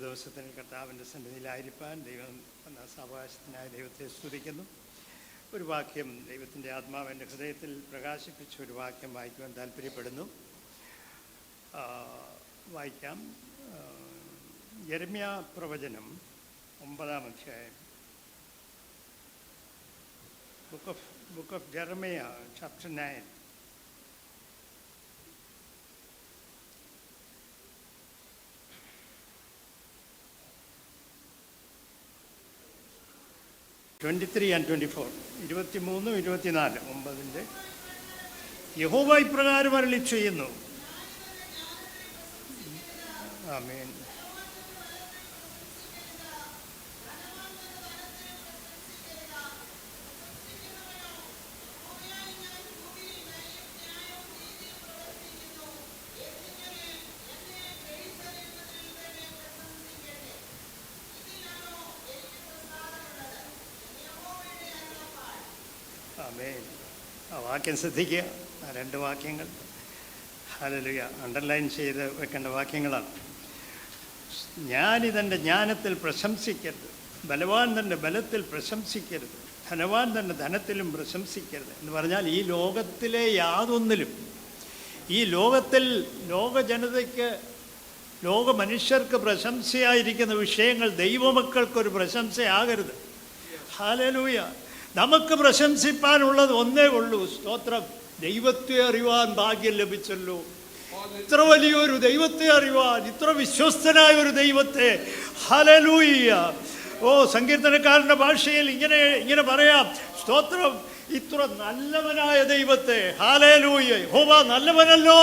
ദിവസത്തിന് കർത്താവിൻ്റെ സന്നിധിയിലായിരിക്കാൻ ദൈവം എന്ന സാവകാശത്തിനായി ദൈവത്തെ സ്തുതിക്കുന്നു. ഒരു വാക്യം ദൈവത്തിൻ്റെ ആത്മാവിൻ്റെ ഹൃദയത്തിൽ പ്രകാശിപ്പിച്ച ഒരു വാക്യം വായിക്കുവാൻ താല്പര്യപ്പെടുന്നു. വായിക്കാം. യെരമ്യാ പ്രവചനം 9-ാം അധ്യായം. Book of Jeremiah, chapter 9. and 24, 23, 24, 9-ന്റെ. യഹോവ ഇപ്രകാരം അരുളി ചെയ്യുന്നു. ആമേൻ. ആമേൻ. ആ വാക്യം ശ്രദ്ധിക്കുക. ആ 2 വാക്യങ്ങൾ ഹല്ലേലൂയ അണ്ടർലൈൻ ചെയ്ത് വെക്കേണ്ട വാക്യങ്ങളാണ്. ഞാനിതെൻ്റെ ജ്ഞാനത്തിൽ പ്രശംസിക്കരുത്, ബലവാൻ തൻ്റെ ബലത്തിൽ പ്രശംസിക്കരുത്, ധനവാൻ തൻ്റെ ധനത്തിലും പ്രശംസിക്കരുത് എന്ന് പറഞ്ഞാൽ ഈ ലോകത്തിലെ യാതൊന്നിലും, ഈ ലോകത്തിൽ ലോക ജനതയ്ക്ക്, ലോക മനുഷ്യർക്ക് പ്രശംസയായിരിക്കുന്ന വിഷയങ്ങൾ ദൈവമക്കൾക്കൊരു പ്രശംസയാകരുത്. ഹല്ലേലൂയ. നമുക്ക് പ്രശംസിപ്പാനുള്ളത് ഒന്നേ ഉള്ളൂ. സ്തോത്രം. ദൈവത്തെ അറിയുവാൻ ഭാഗ്യം ലഭിച്ചല്ലോ. ഇത്ര വലിയൊരു ദൈവത്തെ അറിയുവാൻ, ഇത്ര വിശ്വസ്തനായ ഒരു ദൈവത്തെ. ഹല്ലേലൂയ. സങ്കീർത്തനക്കാരൻ്റെ ഭാഷയിൽ ഇങ്ങനെ പറയാം. സ്തോത്രം. ഇത്ര നല്ലവനായ ദൈവത്തെ. ഹല്ലേലൂയ. യഹോവ നല്ലവനല്ലോ,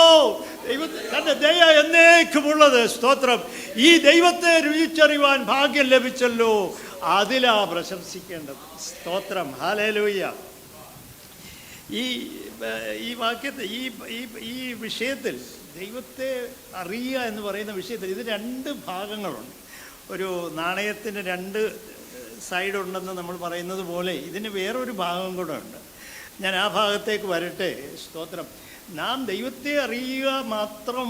ദൈവത്തെ തൻ്റെ ദയ എന്നേക്കുമുള്ളത്. സ്തോത്രം. ഈ ദൈവത്തെ രുചിച്ചറിയുവാൻ ഭാഗ്യം ലഭിച്ചല്ലോ, അതിലാ പ്രശംസിക്കേണ്ടത്. സ്തോത്രം. ഹല്ലേലൂയ. ഈ വാക്യത്തിൽ ഈ വിഷയത്തിൽ, ദൈവത്തെ അറിയുക എന്ന് പറയുന്ന വിഷയത്തിൽ, ഇത് 2 ഭാഗങ്ങളുണ്ട്. ഒരു നാണയത്തിന് 2 സൈഡുണ്ടെന്ന് നമ്മൾ പറയുന്നത് പോലെ ഇതിന് വേറൊരു ഭാഗം കൂടെ ഉണ്ട്. ഞാൻ ആ ഭാഗത്തേക്ക് വരട്ടെ. സ്തോത്രം. നാം ദൈവത്തെ അറിയുക മാത്രം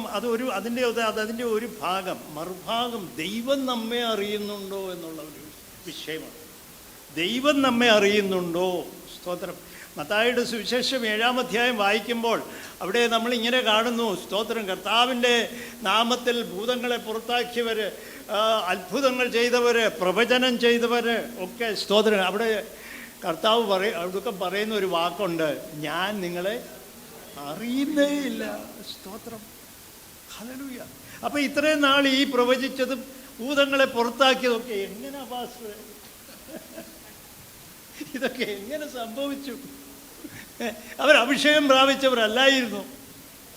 അതിൻ്റെ ഒരു ഭാഗം. മറുഭാഗം ദൈവം നമ്മെ അറിയുന്നുണ്ടോ എന്നുള്ള ഒരു വിഷയമാണ്. ദൈവം നമ്മെ അറിയുന്നുണ്ടോ? സ്തോത്രം. മത്തായിയുടെ സുവിശേഷം 7-ാം അധ്യായം വായിക്കുമ്പോൾ അവിടെ നമ്മളിങ്ങനെ കാണുന്നു. സ്തോത്രം. കർത്താവിൻ്റെ നാമത്തിൽ ഭൂതങ്ങളെ പുറത്താക്കിയവർ, അത്ഭുതങ്ങൾ ചെയ്തവർ, പ്രവചനം ചെയ്തവർ ഒക്കെ. സ്തോത്രം. അവിടെ കർത്താവ് അവിടെയൊക്കെ പറയുന്ന ഒരു വാക്കുണ്ട്, ഞാൻ നിങ്ങളെ അറിയുന്നേയില്ല. സ്തോത്രം. ഹല്ലേലൂയ. അപ്പം ഇത്രയും നാൾ ഈ പ്രവചിച്ചതും ഭൂതങ്ങളെ പുറത്താക്കിയതൊക്കെ എങ്ങനെ പാസ്റ്റർ, ഇതൊക്കെ എങ്ങനെ സംഭവിച്ചു? അവർ അഭിഷേകം പ്രാപിച്ചവരല്ലായിരുന്നു.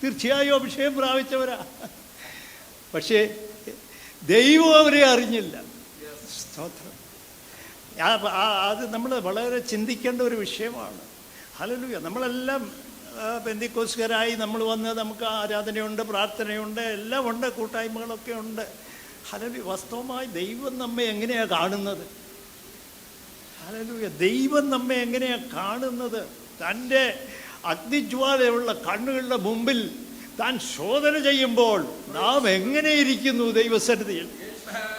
തീർച്ചയായും അഭിഷേകം പ്രാപിച്ചവരാ. പക്ഷേ ദൈവം അവരെ അറിഞ്ഞില്ല. സ്തോത്രം. അത് നമ്മൾ വളരെ ചിന്തിക്കേണ്ട ഒരു വിഷയമാണ്. ഹല്ലേലൂയ. നമ്മളെല്ലാം പെന്തിക്കോസ്തുകാരായി നമ്മൾ വന്ന് നമുക്ക് ആരാധനയുണ്ട്, പ്രാർത്ഥനയുണ്ട്, എല്ലാം ഉണ്ട്, കൂട്ടായ്മകളൊക്കെ ഉണ്ട്. ഹല്ലേലൂയ. വാസ്തവമായി ദൈവം നമ്മെ എങ്ങനെയാണ് കാണുന്നത്? ഹല്ലേലൂയ. ദൈവം നമ്മെ എങ്ങനെയാണ് കാണുന്നത്? തൻ്റെ അഗ്നിജ്വാലയുള്ള കണ്ണുകളുടെ മുമ്പിൽ താൻ ശോധന ചെയ്യുമ്പോൾ നാം എങ്ങനെയിരിക്കുന്നു ദൈവസന്നിധിയിൽ?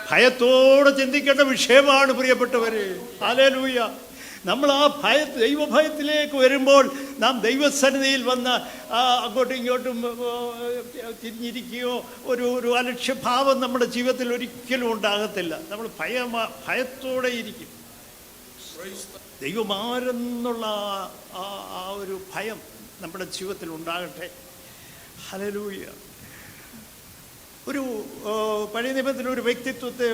ഭയത്തോടെ ചിന്തിക്കേണ്ട വിഷയമാണ് പ്രിയപ്പെട്ടവരെ. ഹല്ലേലൂയ. നമ്മൾ ആ ദൈവഭയത്തിലേക്ക് വരുമ്പോൾ നാം ദൈവസന്നിധിയിൽ വന്ന് അങ്ങോട്ടും ഇങ്ങോട്ടും തിരിഞ്ഞിരിക്കുകയോ ഒരു അലക്ഷ്യഭാവം നമ്മുടെ ജീവിതത്തിൽ ഒരിക്കലും ഉണ്ടാകത്തില്ല. നമ്മൾ ഭയത്തോടെ ഇരിക്കും. ദൈവമാരെന്നുള്ള ആ ഒരു ഭയം നമ്മുടെ ജീവിതത്തിൽ ഉണ്ടാകട്ടെ. ഹല്ലേലൂയ. ഒരു പഴയ നിയമത്തിലെ ഒരു വ്യക്തിത്വത്തെ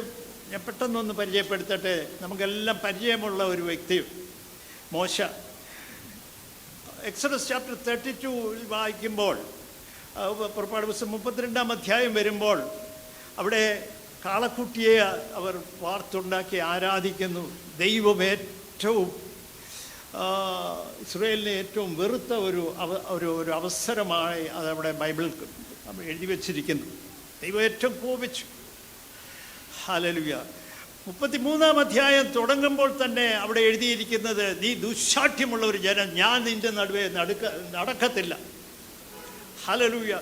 ഞാൻ പെട്ടെന്നൊന്ന് പരിചയപ്പെടുത്തട്ടെ. നമുക്കെല്ലാം പരിചയമുള്ള ഒരു വ്യക്തി മോശ. എക്സോഡസ് ചാപ്റ്റർ 32 വായിക്കുമ്പോൾ, പുറപ്പാട് പുസ്തകം 32-ാം അധ്യായം വരുമ്പോൾ, അവിടെ കാളക്കുട്ടിയെ അവർ വാർത്തുണ്ടാക്കി ആരാധിക്കുന്നു. ദൈവം ഏറ്റവും ഇസ്രായേലിനെ ഏറ്റവും വെറുത്ത ഒരു അവസരമായി അതവിടെ ബൈബിളിൽ എഴുതി വച്ചിരിക്കുന്നു. ദൈവം ഏറ്റവും കോപിച്ചു. ഹല്ലേലൂയ. 33-ാം അധ്യായം തുടങ്ങുമ്പോൾ തന്നെ അവിടെ എഴുതിയിരിക്കുന്നത്, നീ ദുശ്ശാഠ്യമുള്ള ഒരു ജനം, ഞാൻ നിന്റെ നടുവേ നടക്കത്തില്ല. ഹല്ലേലൂയ.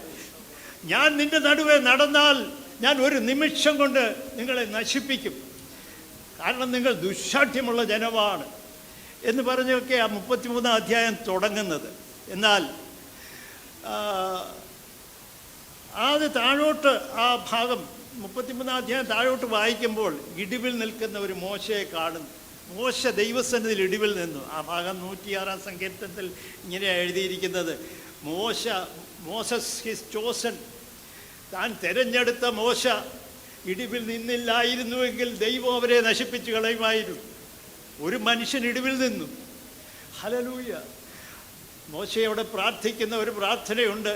ഞാൻ നിന്റെ നടുവേ നടന്നാൽ ഞാൻ ഒരു നിമിഷം കൊണ്ട് നിങ്ങളെ നശിപ്പിക്കും, കാരണം നിങ്ങൾ ദുശ്ശാഠ്യമുള്ള ജനമാണ് എന്ന് പറഞ്ഞൊക്കെ ആ 33 അധ്യായം തുടങ്ങുന്നത്. എന്നാൽ അത് താഴോട്ട് ആ ഭാഗം 33 അധ്യായം താഴോട്ട് വായിക്കുമ്പോൾ ഇടിവിൽ നിൽക്കുന്ന ഒരു മോശയെ കാണുന്നു. മോശ ദൈവസന്നിധിയിൽ ഇടിവിൽ നിന്നു. ആ ഭാഗം 106 സങ്കീർത്തനത്തിൽ ഇങ്ങനെയാണ് എഴുതിയിരിക്കുന്നത്, മോസസ് ഹിസ് ചോസൺ, താൻ തിരഞ്ഞെടുത്ത മോശ ഇടിവിൽ നിന്നില്ലായിരുന്നുവെങ്കിൽ ദൈവം അവരെ നശിപ്പിച്ചു കളയുമായിരുന്നു. ഒരു മനുഷ്യൻ ഇടിവിൽ നിന്നു. ഹല്ലേലൂയ. മോശയോട് പ്രാർത്ഥിക്കുന്ന ഒരു പ്രാർത്ഥനയുണ്ട്,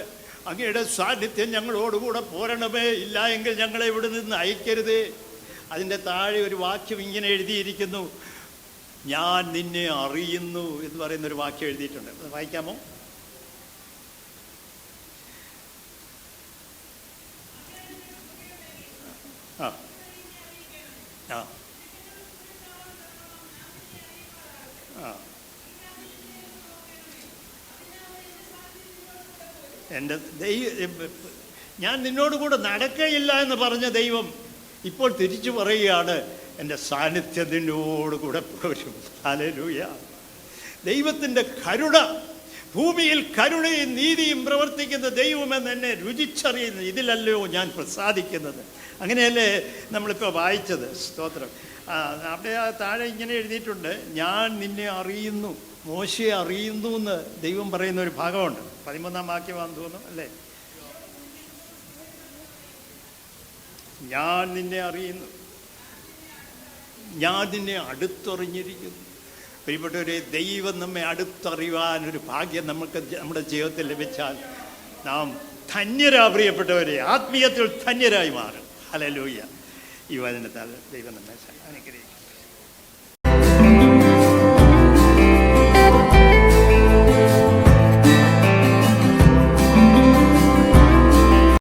അങ്ങയുടെ സാന്നിധ്യം ഞങ്ങളോടുകൂടെ പോരണമേ, ഇല്ല എങ്കിൽ ഞങ്ങളെ ഇവിടെ നിന്ന് അയക്കരുതേ. അതിൻ്റെ താഴെ ഒരു വാക്യം ഇങ്ങനെ എഴുതിയിരിക്കുന്നു, ഞാൻ നിന്നെ അറിയുന്നു എന്ന് പറയുന്നൊരു വാക്യം എഴുതിയിട്ടുണ്ട്. അത് വായിക്കാമോ? ആ ആ ആ എൻ്റെ ഞാൻ നിന്നോട് കൂടെ നടക്കയില്ല എന്ന് പറഞ്ഞ ദൈവം ഇപ്പോൾ തിരിച്ചു പറയുകയാണ്, എൻ്റെ സാന്നിധ്യം നിന്നോട് കൂടെ പോരും. ഹല്ലേലൂയ. ദൈവത്തിൻ്റെ കരുണ, ഭൂമിയിൽ കരുണയും നീതിയും പ്രവർത്തിക്കുന്ന ദൈവമെന്ന് എന്നെ രുചിച്ചറിയുന്നു, ഇതിലല്ലോ ഞാൻ പ്രസാദിക്കുന്നത്. അങ്ങനെയല്ലേ നമ്മളിപ്പോൾ വായിച്ചത്. സ്തോത്രം. അവിടെ ആ താഴെ ഇങ്ങനെ എഴുതിയിട്ടുണ്ട്, ഞാൻ നിന്നെ അറിയുന്നു, മോശയെ അറിയുന്നു എന്ന് ദൈവം പറയുന്ന ഒരു ഭാഗമുണ്ട്. 13 വാക്യമാണെന്ന് തോന്നുന്നു അല്ലേ? ഞാൻ നിന്നെ അറിയുന്നു, ഞാൻ നിന്നെ അടുത്തറിഞ്ഞിരിക്കുന്നു. പ്രിയപ്പെട്ടവരെ, ദൈവം നമ്മെ അടുത്തറിയുവാനൊരു ഭാഗ്യം നമുക്ക് നമ്മുടെ ജീവിതത്തിൽ ലഭിച്ചാൽ നാം ധന്യരാ. പ്രിയപ്പെട്ടവരെ, ആത്മീയത്തിൽ ധന്യരായി മാറും. ഹല്ലേലൂയ. ഈ വചനത്താൽ ദൈവം നമ്മെ അനുഗ്രഹിക്കും.